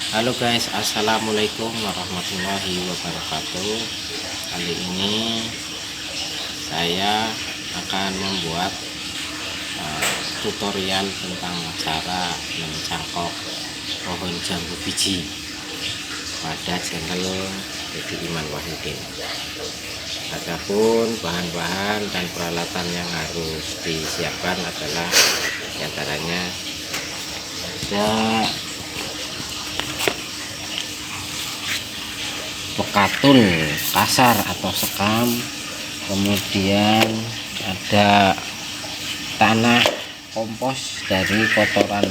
Halo guys, assalamualaikum warahmatullahi wabarakatuh. Kali ini saya akan membuat tutorial tentang cara mencangkok pohon jambu biji pada channel Deddy Iman Wahyudin. Adapun bahan-bahan dan peralatan yang harus disiapkan adalah diantaranya ada pekatul kasar atau sekam, kemudian ada tanah kompos dari kotoran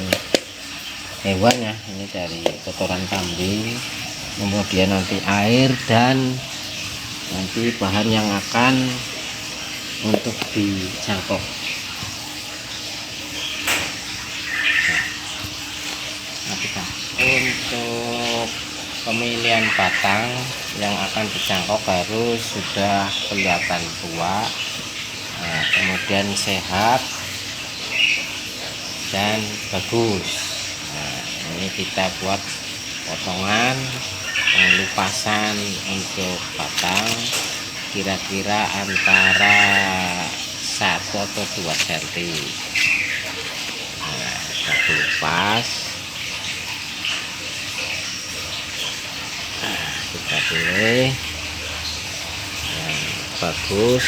hewan ya, ini dari kotoran kambing, kemudian nanti air dan nanti bahan yang akan untuk dicangkok. Nah, kita untuk pemilihan batang yang akan dicangkok harus sudah kelihatan tua, kemudian sehat dan bagus. Nah, ini kita buat potongan pengelupasan untuk batang kira-kira antara 1 atau 2 cm. Nah, kita kupas. Kita pilih yang bagus.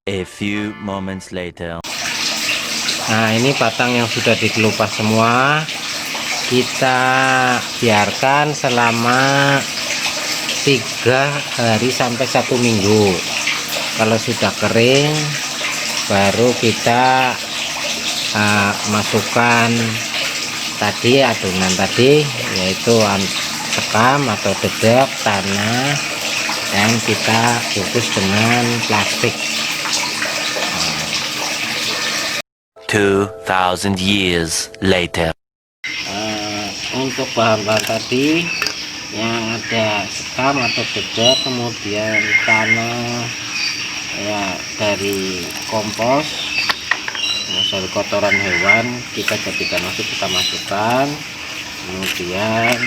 A few moments later. Nah, ini batang yang sudah dikelupas semua. Kita biarkan selama 3 hari sampai 1 minggu. Kalau sudah kering, baru kita masukkan tadi adonan tadi, yaitu sekam atau dedek, tanah, dan kita bungkus dengan plastik. 2000 years later. Untuk bahan-bahan tadi yang ada sekam atau dedek, kemudian tanah ya dari kompos, dari kotoran hewan, kita jadikan masuk, kita masukkan, kemudian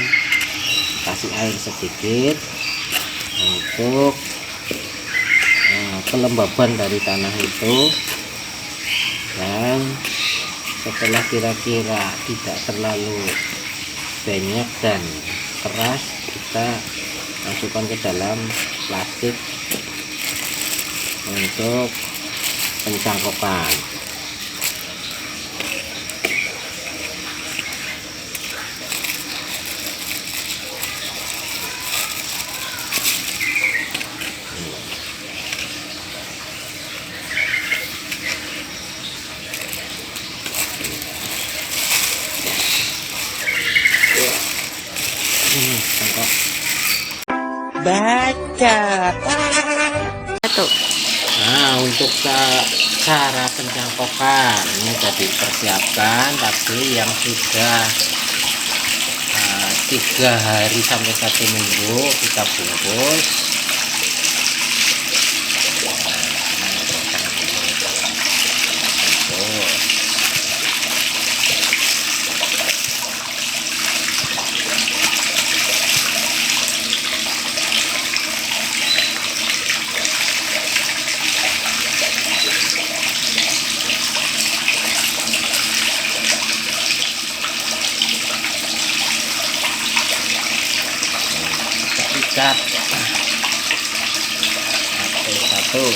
kasih air sedikit untuk kelembaban dari tanah itu. Dan setelah kira-kira tidak terlalu banyak dan keras, kita masukkan ke dalam plastik untuk pencangkokan. Baca satu. Nah, untuk cara pencangkokan ini sudah dipersiapkan, tapi yang sudah 3 hari sampai 1 minggu kita bungkus. Ikat satu.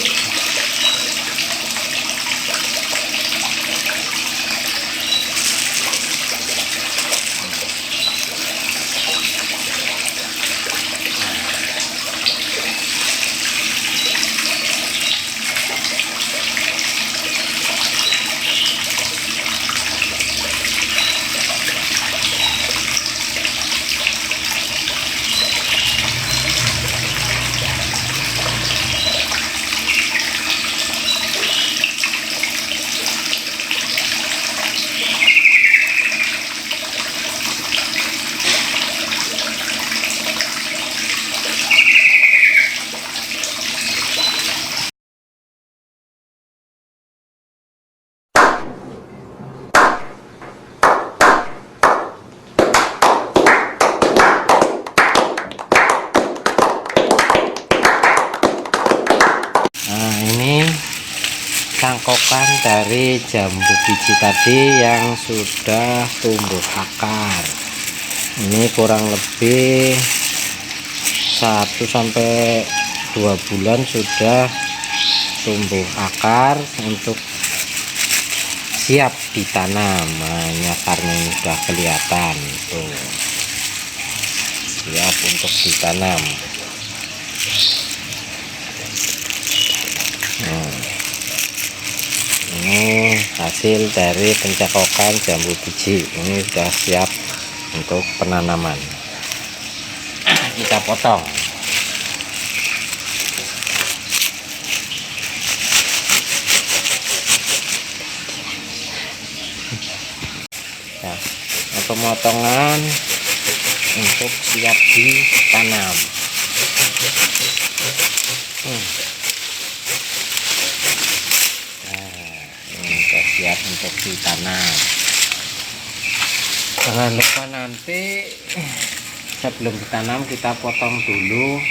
cangkokan dari jambu biji tadi yang sudah tumbuh akar. Ini kurang lebih 1 sampai 2 bulan sudah tumbuh akar untuk siap ditanam. Nah, ini akarnya ini sudah kelihatan tuh, siap untuk ditanam. Nah, ini hasil dari pencakokan jambu biji, ini sudah siap untuk penanaman. Kita potong. Nah, pemotongan untuk siap ditanam. Nah, ini sudah siap untuk ditanam. Jangan lupa nanti sebelum ditanam kita potong dulu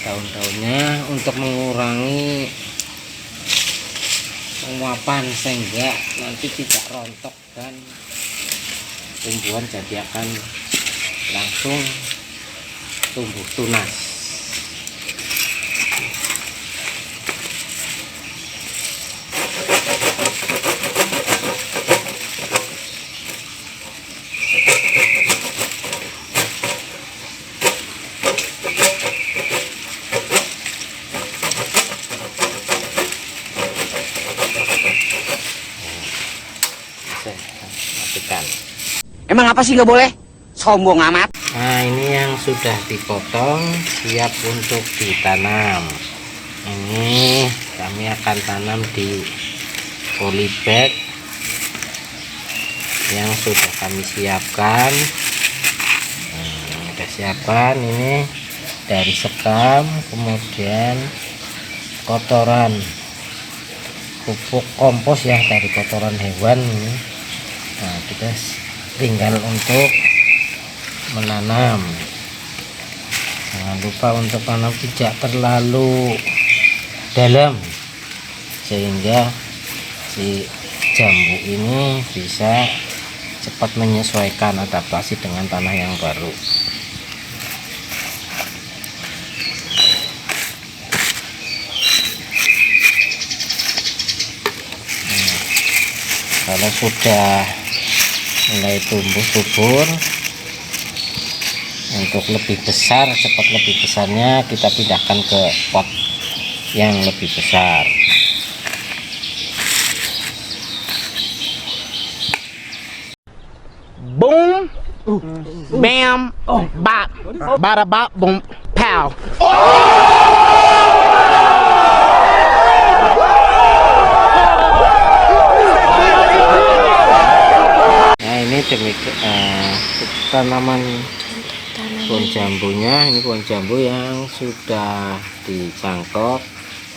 daun-daunnya untuk mengurangi penguapan sehingga nanti tidak rontok dan tumbuhan jadi akan langsung tumbuh tunas. Matikan. Emang apa sih nggak boleh? Sombong amat. Nah, ini yang sudah dipotong siap untuk ditanam. Ini kami akan tanam di polybag yang sudah kami siapkan. Kita siapkan ini dari sekam, kemudian kotoran pupuk kompos ya dari kotoran hewan ini. Nah, kita tinggal untuk menanam. Jangan lupa untuk tanam tidak terlalu dalam sehingga si jambu ini bisa cepat menyesuaikan adaptasi dengan tanah yang baru. Kalau sudah mulai tumbuh subur, untuk lebih besar, cepat lebih besarnya kita pindahkan ke pot yang lebih besar. Boom, bam, bop, bada bop, boom, pow. Nah, ini demikian tanaman pohon jambunya. Ini pohon jambu yang sudah dicangkok,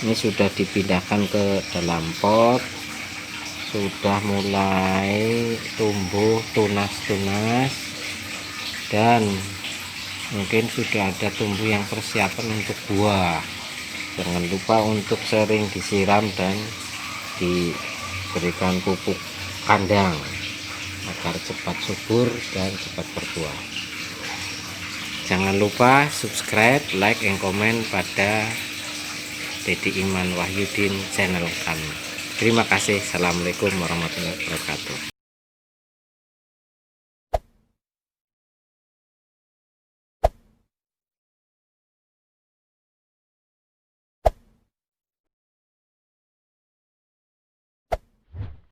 ini sudah dipindahkan ke dalam pot, sudah mulai tumbuh tunas-tunas dan mungkin sudah ada tumbuh yang persiapan untuk buah. Jangan lupa untuk sering disiram dan diberikan pupuk kandang agar cepat subur dan cepat berbuah. Jangan lupa subscribe, like, and komen pada Dedi Iman Wahyudin channel kami. Terima kasih. Assalamualaikum warahmatullahi wabarakatuh.